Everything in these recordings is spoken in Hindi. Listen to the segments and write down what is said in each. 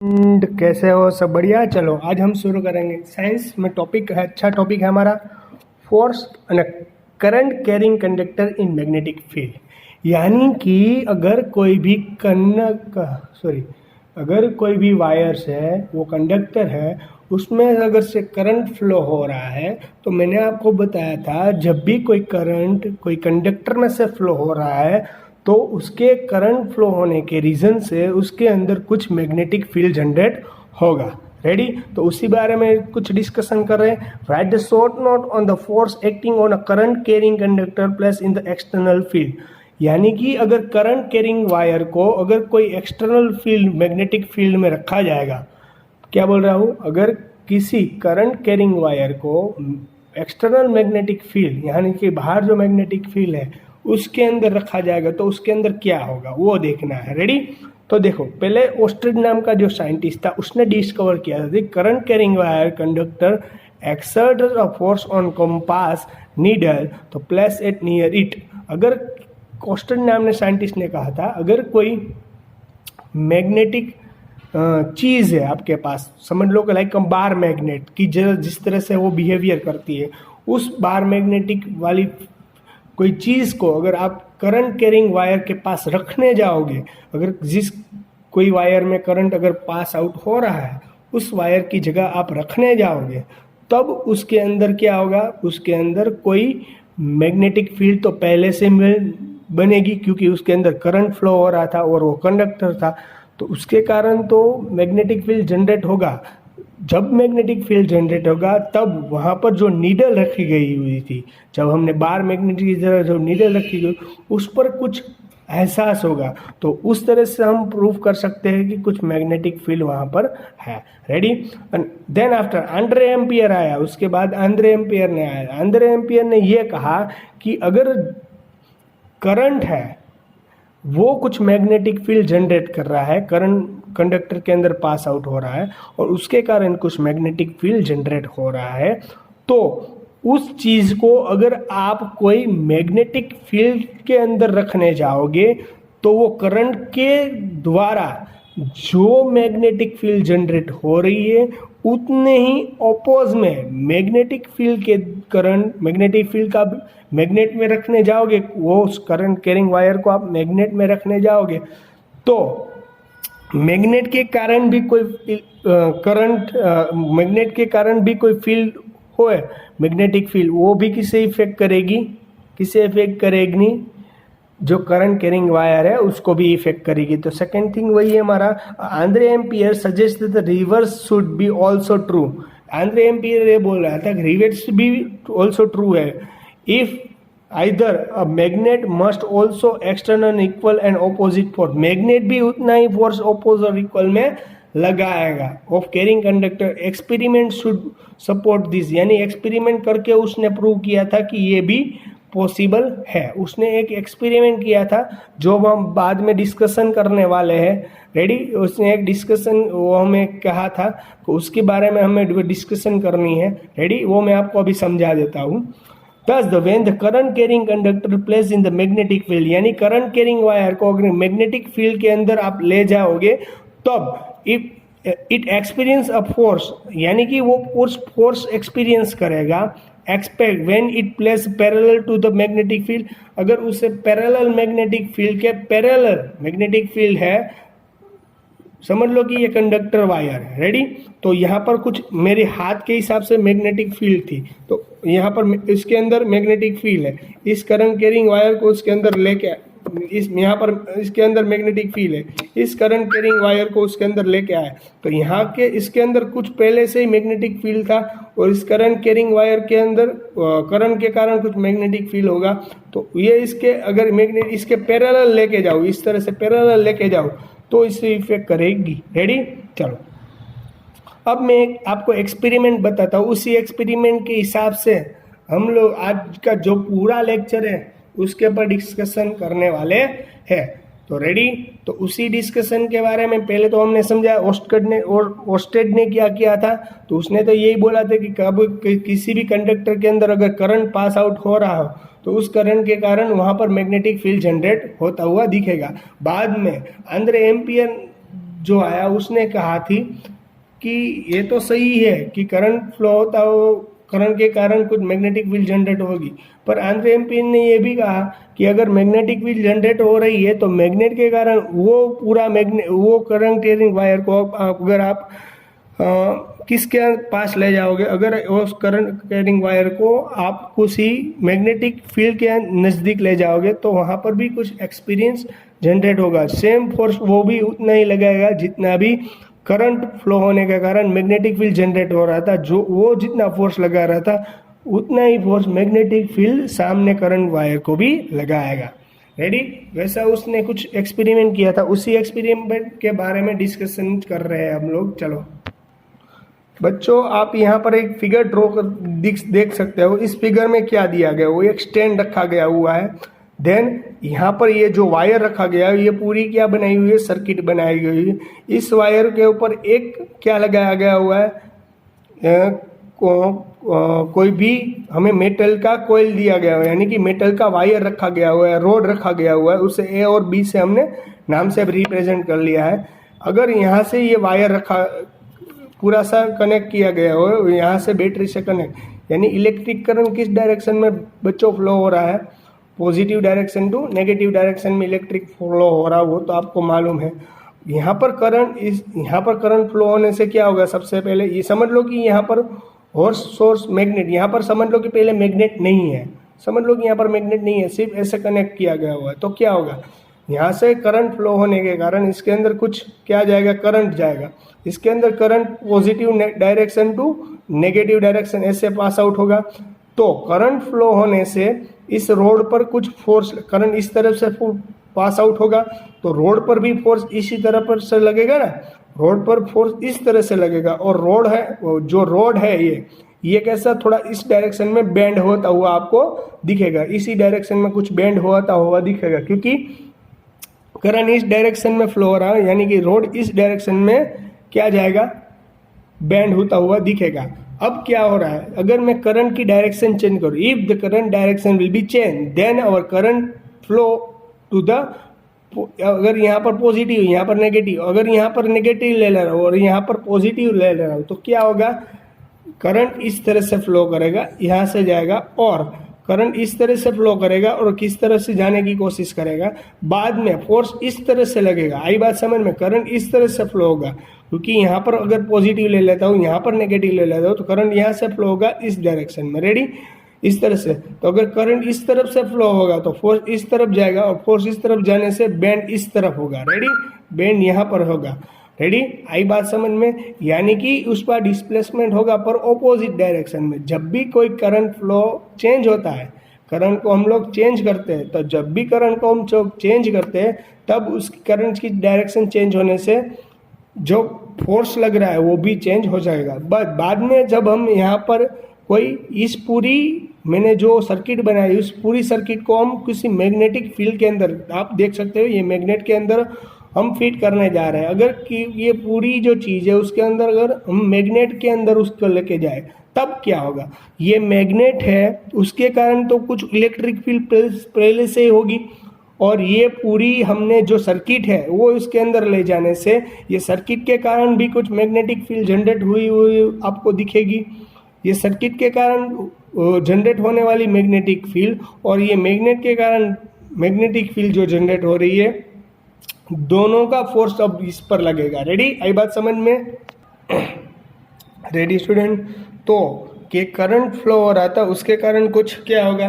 कैसे हो? सब बढ़िया। चलो आज हम शुरू करेंगे। साइंस में टॉपिक है, अच्छा टॉपिक है हमारा, force and current carrying conductor in magnetic field. यानी कि अगर कोई भी वायर्स है, वो कंडक्टर है, उसमें अगर से करंट फ्लो हो रहा है, तो मैंने आपको बताया था जब भी कोई करंट कोई कंडक्टर में से फ्लो हो रहा है तो उसके करंट फ्लो होने के रीज़न से उसके अंदर कुछ मैग्नेटिक फील्ड जनरेट होगा। रेडी? तो उसी बारे में कुछ डिस्कशन कर रहे हैं। Right the short note on the force acting on a current carrying conductor plus in the external field. यानी कि अगर करंट कैरिंग वायर को अगर कोई एक्सटर्नल फील्ड मैग्नेटिक फील्ड में रखा जाएगा, क्या बोल रहा हूँ, अगर किसी करंट कैरिंग वायर को एक्सटर्नल मैग्नेटिक फील्ड यानी कि बाहर जो मैग्नेटिक फील्ड है उसके अंदर रखा जाएगा तो उसके अंदर क्या होगा वो देखना है। रेडी? तो देखो, पहले ओस्ट्रिड नाम का जो साइंटिस्ट था उसने डिस्कवर किया था current carrying wire conductor exert a force on compass needle तो प्लेस इट नियर इट। अगर ओस्ट्रिड नाम ने साइंटिस्ट ने कहा था अगर कोई मैग्नेटिक चीज़ है आपके पास, समझ लो कि लाइक बार मैग्नेट की जिस तरह से वो बिहेवियर करती है, उस बार मैग्नेटिक वाली कोई चीज़ को अगर आप करंट कैरिंग वायर के पास रखने जाओगे, अगर जिस कोई वायर में करंट अगर पास आउट हो रहा है उस वायर की जगह आप रखने जाओगे, तब उसके अंदर क्या होगा, उसके अंदर कोई मैग्नेटिक फील्ड तो पहले से बनेगी क्योंकि उसके अंदर करंट फ्लो हो रहा था और वो कंडक्टर था, तो उसके कारण तो मैग्नेटिक फील्ड जनरेट होगा। जब मैग्नेटिक फील्ड जनरेट होगा तब वहाँ पर जो नीडल रखी गई हुई थी, जब हमने बार मैग्नेटिक की तरह जो नीडल रखी गई उस पर कुछ एहसास होगा, तो उस तरह से हम प्रूव कर सकते हैं कि कुछ मैग्नेटिक फील्ड वहाँ पर है। Ready? Then after Andre Ampere आया, उसके बाद आंद्रे एम्पियर ने आया। आंद्रे एम्पियर ने ये कहा कि अगर करंट है वो कुछ मैग्नेटिक फील्ड जनरेट कर रहा है, करंट कंडक्टर के अंदर पास आउट हो रहा है और उसके कारण कुछ मैग्नेटिक फील्ड जनरेट हो रहा है, तो उस चीज़ को अगर आप कोई मैग्नेटिक फील्ड के अंदर रखने जाओगे तो वो करंट के द्वारा जो मैग्नेटिक फील्ड जनरेट हो रही है उतने ही अपोज में मैग्नेटिक फील्ड के करंट मैग्नेटिक फील्ड का मैग्नेट में रखने जाओगे, वो उस करंट कैरिंग वायर को आप मैग्नेट में रखने जाओगे तो मैग्नेट के कारण भी कोई करंट मैग्नेट के कारण भी कोई फील्ड होए मैग्नेटिक फील्ड, वो भी किसे इफेक्ट करेगी, किसे इफेक्ट करेगी, जो करंट कैरिंग वायर है उसको भी इफेक्ट करेगी। तो सेकंड थिंग वही है हमारा। Andre ampere suggest the reverse should be also true. Andre ampere ये बोल रहा था कि रिवर्स भी ऑल्सो ट्रू है। If either a magnet must also external equal and opposite force, magnet भी उतना ही फोर्स ऑपोज और इक्वल में लगाएगा of carrying conductor. Experiment should support this, यानी एक्सपेरिमेंट करके उसने प्रूव किया था कि ये भी पॉसिबल है। उसने एक एक्सपेरिमेंट किया था जो हम बाद में डिस्कशन करने वाले हैं। रेडी? उसने एक डिस्कशन वो हमें कहा था कि उसके बारे में हमें डिस्कशन करनी है। रेडी? वो मैं आपको अभी समझा देता हूँ। Thus, when the current carrying conductor placed in the magnetic field, यानी करंट कैरिंग वायर को अगर मैग्नेटिक फील्ड के अंदर आप ले जाओगे तब इट एक्सपीरियंस अ फोर्स, यानी कि वो उस फोर्स एक्सपीरियंस करेगा। Except when it place parallel to the magnetic field, अगर उसे पैरेलल मैग्नेटिक फील्ड के पैरेलल मैग्नेटिक फील्ड है, समझ लो कि ये कंडक्टर वायर है। रेडी? तो यहाँ पर कुछ मेरे हाथ के हिसाब से मैग्नेटिक फील्ड थी, तो यहाँ पर इसके अंदर मैग्नेटिक फील्ड है, इस करंट कैरिंग वायर को उसके अंदर लेके इस यहाँ पर इसके अंदर मैग्नेटिक फील्ड है, इस करंट कैरिंग वायर को उसके अंदर लेके आया, तो यहाँ के इसके अंदर कुछ पहले से ही मैग्नेटिक फील्ड था और इस करंट कैरिंग वायर के अंदर करंट के कारण कुछ मैग्नेटिक फील्ड होगा, तो ये इसके अगर मैग्नेट इसके पैरेलल लेके जाओ, इस तरह से पैरेलल लेके जाओ तो इससे इफेक्ट करेगी। रेडी? चलो अब मैं आपको एक्सपेरिमेंट बताता हूँ, उसी एक्सपेरिमेंट के हिसाब से हम लोग आज का जो पूरा लेक्चर है उसके ऊपर डिस्कशन करने वाले हैं। तो रेडी? तो उसी डिस्कशन के बारे में पहले तो हमने समझा ओस्टेड ने क्या किया था, तो उसने तो यही बोला था कि कब किसी भी कंडक्टर के अंदर अगर करंट पास आउट हो रहा हो तो उस करंट के कारण वहाँ पर मैग्नेटिक फील्ड जनरेट होता हुआ दिखेगा। बाद में आंद्रे एम्पियर जो आया उसने कहा थी कि ये तो सही है कि करंट फ्लो होता हो, करंट के कारण कुछ मैग्नेटिक फील्ड जनरेट होगी, पर आंद्रे एम्पियर ने ये भी कहा कि अगर मैग्नेटिक फील्ड जनरेट हो रही है तो मैग्नेट के कारण वो करंट कैरिंग वायर को अगर आप किसके पास ले जाओगे, अगर उस करंट कैरिंग वायर को आप किसी मैग्नेटिक फील्ड के नज़दीक ले जाओगे तो वहाँ पर भी कुछ एक्सपीरियंस जनरेट होगा। सेम फोर्स वो भी उतना ही लगाएगा जितना भी करंट फ्लो होने के कारण मैग्नेटिक फील्ड जनरेट हो रहा था, जो वो जितना फोर्स लगा रहा था उतना ही फोर्स मैग्नेटिक फील्ड सामने करंट वायर को भी लगाएगा। रेडी? वैसा उसने कुछ एक्सपेरिमेंट किया था, उसी एक्सपेरिमेंट के बारे में डिस्कशन कर रहे हैं हम लोग। चलो बच्चों, आप यहाँ पर एक फिगर ड्रॉ कर देख सकते हो। इस फिगर में क्या दिया गया, वो एक स्टैंड रखा गया हुआ है। देन यहाँ पर ये जो वायर रखा गया है ये पूरी क्या बनाई हुई है, सर्किट बनाई गई है। इस वायर के ऊपर एक क्या लगाया गया हुआ है, कोई भी हमें मेटल का कॉइल दिया गया है, यानी कि मेटल का वायर रखा गया हुआ है, रोड रखा गया हुआ है। उसे ए और बी से हमने नाम से रिप्रेजेंट कर लिया है। अगर यहाँ से ये वायर रखा पूरा सा कनेक्ट किया गया हो, यहाँ से बैटरी से कनेक्ट, यानी इलेक्ट्रिक करंट किस डायरेक्शन में बच्चों फ्लो हो रहा है, positive direction to negative direction में इलेक्ट्रिक फ्लो हो रहा है, वो तो आपको मालूम है। यहाँ पर करंट फ्लो होने से क्या होगा, सबसे पहले ये समझ लो कि यहाँ पर हॉर्स सोर्स मैग्नेट, यहाँ पर समझ लो कि पहले मैग्नेट नहीं है, समझ लो कि यहाँ पर मैग्नेट नहीं है, सिर्फ ऐसे कनेक्ट किया गया हुआ है। तो क्या होगा, यहाँ से करंट फ्लो होने के कारण इसके अंदर कुछ क्या जाएगा, करंट जाएगा। इसके अंदर current positive direction to negative direction ऐसे पास आउट होगा। तो करंट फ्लो होने से इस रोड पर कुछ फोर्स, करंट इस तरफ से पास आउट होगा तो रोड पर भी फोर्स इसी तरह पर से लगेगा ना, रोड पर फोर्स इस तरह से लगेगा। और रोड है, जो रोड है ये कैसा, थोड़ा इस डायरेक्शन में बेंड होता हुआ आपको दिखेगा, इसी डायरेक्शन में कुछ बेंड होता हुआ दिखेगा, क्योंकि करंट इस डायरेक्शन में फ्लो हो रहा है, यानी कि रोड इस डायरेक्शन में क्या जाएगा, बेंड होता हुआ दिखेगा। अब क्या हो रहा है, अगर मैं करंट की डायरेक्शन चेंज करूँ, if the current direction will be change then our current flow to the, अगर यहाँ पर पॉजिटिव यहाँ पर नेगेटिव, अगर यहाँ पर नेगेटिव ले रहा हूँ और यहाँ पर पॉजिटिव ले रहा हूँ तो क्या होगा, करंट इस तरह से फ्लो करेगा, यहाँ से जाएगा और करंट इस तरह से फ्लो करेगा और किस तरह से जाने की कोशिश करेगा, बाद में फोर्स इस तरह से लगेगा। आई बात समझ में, करंट इस तरह से फ्लो होगा, क्योंकि यहाँ पर अगर पॉजिटिव ले लेता हूँ, यहाँ पर नेगेटिव ले लेता हूँ तो करंट यहाँ से फ्लो होगा इस डायरेक्शन में। रेडी? इस तरह से। तो अगर करंट इस तरफ से फ्लो होगा तो फोर्स इस तरफ जाएगा और फोर्स इस तरफ जाने से बेंड इस तरफ होगा। रेडी? बेंड यहाँ पर होगा। रेडी? आई बात समझ में, यानी कि उस पर डिस्प्लेसमेंट होगा पर ऑपोजिट डायरेक्शन में। जब भी कोई करंट फ्लो चेंज होता है, करंट को हम लोग चेंज करते हैं, तो जब भी करंट को हम चेंज करते हैं तब उस करंट की डायरेक्शन चेंज होने से जो फोर्स लग रहा है वो भी चेंज हो जाएगा। बट बाद में जब हम यहाँ पर कोई इस पूरी मैंने जो सर्किट बनाई, उस पूरी सर्किट को हम किसी मैग्नेटिक फील्ड के अंदर, आप देख सकते हो ये मैग्नेट के अंदर हम फिट करने जा रहे हैं। अगर कि ये पूरी जो चीज़ है उसके अंदर अगर हम मैग्नेट के अंदर उसको लेके जाए तब क्या होगा, ये मैग्नेट है उसके कारण तो कुछ इलेक्ट्रिक फील्ड पहले से ही होगी, और ये पूरी हमने जो सर्किट है वो इसके अंदर ले जाने से ये सर्किट के कारण भी कुछ मैग्नेटिक फील्ड जनरेट हुई आपको दिखेगी। ये सर्किट के कारण जनरेट होने वाली मैग्नेटिक फील्ड और ये मैग्नेट के कारण मैग्नेटिक फील्ड जो जनरेट हो रही है, दोनों का फोर्स अब इस पर लगेगा। रेडी? आई बात समझ में? Ready student? तो कि करंट फ्लो हो रहा था उसके कारण कुछ क्या होगा,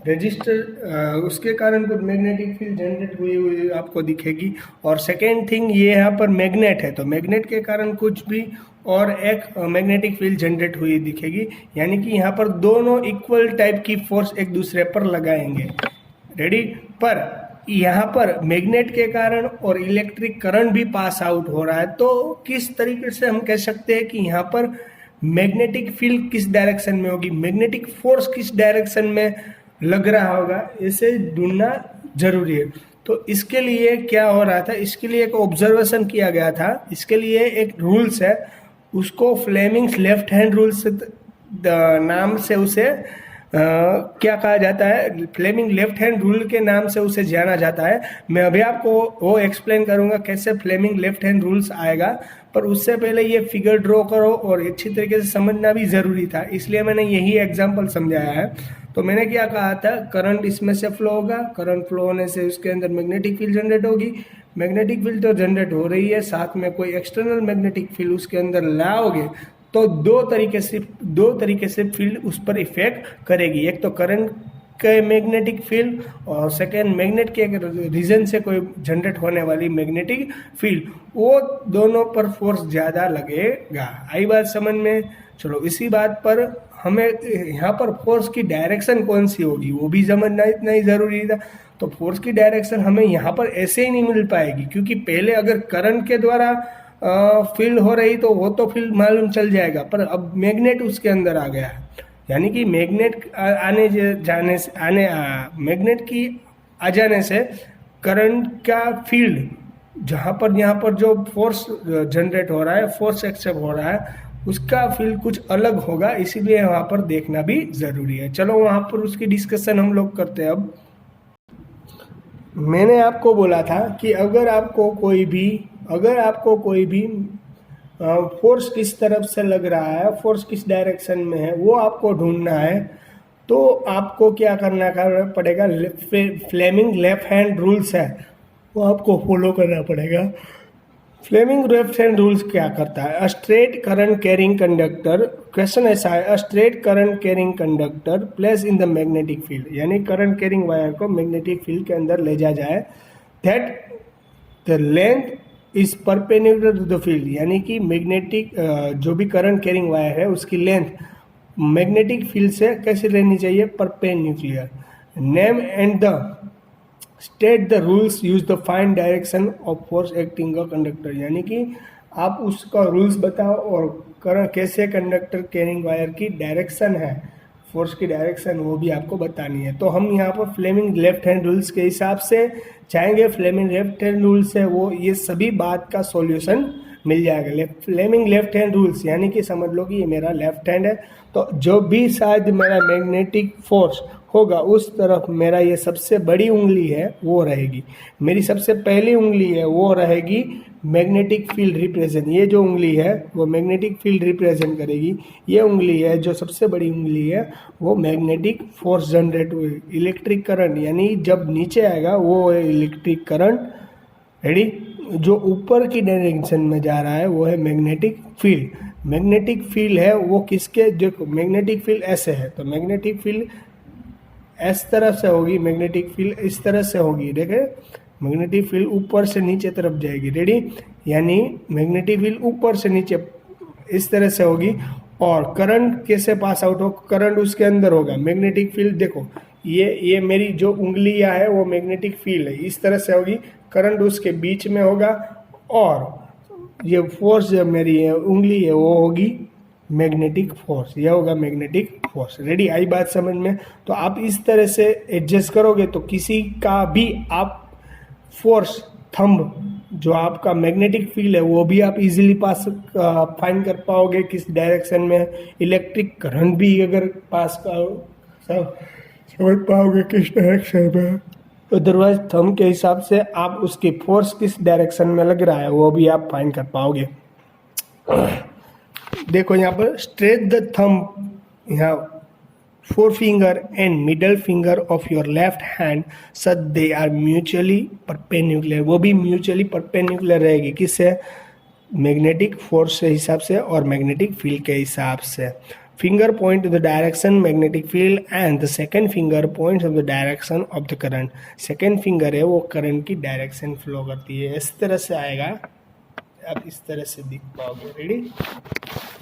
रजिस्टर, उसके कारण कुछ मैग्नेटिक फील्ड जनरेट हुई आपको दिखेगी। और सेकेंड थिंग, ये यहाँ पर मैग्नेट है तो मैग्नेट के कारण कुछ भी और एक मैग्नेटिक फील्ड जनरेट हुई दिखेगी, यानी कि यहाँ पर दोनों इक्वल टाइप की फोर्स एक दूसरे पर लगाएंगे। रेडी? पर यहाँ पर मैग्नेट के कारण और इलेक्ट्रिक करंट भी पास आउट हो रहा है, तो किस तरीके से हम कह सकते हैं कि यहाँ पर मैग्नेटिक फील्ड किस डायरेक्शन में होगी, मैग्नेटिक फोर्स किस डायरेक्शन में लग रहा होगा, इसे ढूंढना जरूरी है। तो इसके लिए क्या हो रहा था, इसके लिए एक ऑब्जर्वेशन किया गया था, इसके लिए एक रूल्स है, उसको फ्लेमिंग्स लेफ्ट हैंड रूल्स नाम से उसे क्या कहा जाता है, फ्लेमिंग लेफ्ट हैंड रूल के नाम से उसे जाना जाता है। मैं अभी आपको वो एक्सप्लेन करूंगा कैसे फ्लेमिंग लेफ्ट हैंड रूल्स आएगा, पर उससे पहले ये फिगर ड्रॉ करो और अच्छी तरीके से समझना भी ज़रूरी था, इसलिए मैंने यही एग्जाम्पल समझाया है। तो मैंने क्या कहा था, करंट इसमें से फ्लो होगा, करंट फ्लो होने से उसके अंदर मैग्नेटिक फील्ड जनरेट होगी, मैग्नेटिक फील्ड तो जनरेट हो रही है, साथ में कोई एक्सटर्नल मैग्नेटिक फील्ड उसके अंदर लाओगे तो दो तरीके से फील्ड उस पर इफेक्ट करेगी। एक तो करंट के मैग्नेटिक फील्ड और सेकेंड मैग्नेट के रीजन से कोई जनरेट होने वाली मैग्नेटिक फील्ड, वो दोनों पर फोर्स ज़्यादा लगेगा। आई बात समझ में? चलो इसी बात पर हमें यहाँ पर फोर्स की डायरेक्शन कौन सी होगी वो भी समझना इतना ही ज़रूरी था। तो फोर्स की डायरेक्शन हमें यहाँ पर ऐसे ही नहीं मिल पाएगी, क्योंकि पहले अगर करंट के द्वारा फील्ड हो रही तो वो तो फील्ड मालूम चल जाएगा, पर अब मैग्नेट उसके अंदर आ गया है, यानी कि मैग्नेट मैग्नेट की आ जाने से करंट का फील्ड यहाँ पर जो फोर्स जनरेट हो रहा है, फोर्स एक्सेप्ट हो रहा है, उसका फील्ड कुछ अलग होगा, इसीलिए वहाँ पर देखना भी ज़रूरी है। चलो वहाँ पर उसकी डिस्कशन हम लोग करते हैं। अब मैंने आपको बोला था कि अगर आपको कोई भी फोर्स किस तरफ से लग रहा है, फोर्स किस डायरेक्शन में है, वो आपको ढूंढना है, तो आपको क्या करना पड़ेगा, फ्लेमिंग लेफ्ट हैंड रूल्स है वो आपको फॉलो करना पड़ेगा। फ्लेमिंग लेफ्ट हैंड रूल्स क्या करता है, a straight current carrying conductor, question ऐसा है, a straight current carrying conductor place in the magnetic field, यानी करंट कैरिंग वायर को मैग्नेटिक फील्ड के अंदर ले जा जाए, that the length is perpendicular to the field, यानी कि मैग्नेटिक जो भी करंट कैरिंग वायर है उसकी लेंथ मैग्नेटिक फील्ड से कैसे लेनी चाहिए, perpendicular. Name and the state the rules use the find direction of force acting a conductor, यानी कि आप उसका रूल्स बताओ और कैसे कंडक्टर कैरिंग वायर की डायरेक्शन है, फोर्स की डायरेक्शन वो भी आपको बतानी है। तो हम यहाँ पर फ्लेमिंग लेफ्ट हैंड रूल्स के हिसाब से चाहेंगे, फ्लेमिंग लेफ्ट हैंड रूल्स है वो ये सभी बात का सॉल्यूशन मिल जाएगा। फ्लेमिंग लेफ्ट हैंड रूल्स यानी कि समझ लो कि ये मेरा लेफ्ट हैंड है, तो जो भी शायद मेरा मैग्नेटिक फोर्स होगा उस तरफ मेरा ये सबसे बड़ी उंगली है वो रहेगी, मेरी सबसे पहली उंगली है वो रहेगी मैग्नेटिक फील्ड रिप्रेजेंट, ये जो उंगली है वो मैग्नेटिक फील्ड रिप्रेजेंट करेगी, ये उंगली है जो सबसे बड़ी उंगली है वो मैग्नेटिक फोर्स जनरेट हुई, इलेक्ट्रिक करंट यानी जब नीचे आएगा वो इलेक्ट्रिक करंट, रेडी, जो ऊपर की डायरेक्शन में जा रहा है वो है मैग्नेटिक फील्ड। मैग्नेटिक फील्ड है वो किसके, देखो मैग्नेटिक फील्ड ऐसे है तो मैग्नेटिक फील्ड इस तरह से होगी, मैग्नेटिक फील्ड इस तरह से होगी, देखे मैग्नेटिक फील्ड ऊपर से नीचे तरफ जाएगी, रेडी, यानी मैग्नेटिक फील्ड ऊपर से नीचे इस तरह से होगी। और करंट कैसे पास आउट हो, करंट उसके अंदर होगा, मैग्नेटिक फील्ड देखो ये मेरी जो उंगलियां है वो मैग्नेटिक फील्ड है, इस तरह से होगी, करंट उसके बीच में होगा और ये फोर्स जो मेरी है उंगली है वो होगी मैग्नेटिक फोर्स, यह होगा मैग्नेटिक फोर्स, रेडी, आई बात समझ में। तो आप इस तरह से एडजस्ट करोगे तो किसी का भी आप फोर्स थंब जो आपका मैग्नेटिक फील्ड है वो भी आप इजीली पास फाइंड कर पाओगे किस डायरेक्शन में, इलेक्ट्रिक करंट भी अगर पास समझ पाओगे किस डायरेक्शन में, अदरवाइज थंब के हिसाब से आप उसकी फोर्स किस डायरेक्शन में लग रहा है वो भी आप फाइंड कर पाओगे। देखो यहाँ पर स्ट्रेट द थंब, यहाँ four finger and middle finger of your left hand such they are mutually perpendicular, वो भी म्यूचुअली परपेंडिकुलर रहेगी किससे, मैग्नेटिक फोर्स के हिसाब से और मैग्नेटिक फील्ड के हिसाब से। Finger point two the direction magnetic field and the second finger point of the direction of the current, second finger है वो करंट की डायरेक्शन फ्लो करती है, इस तरह से आएगा, आप इस तरह से दिख पाओगे, रेडी।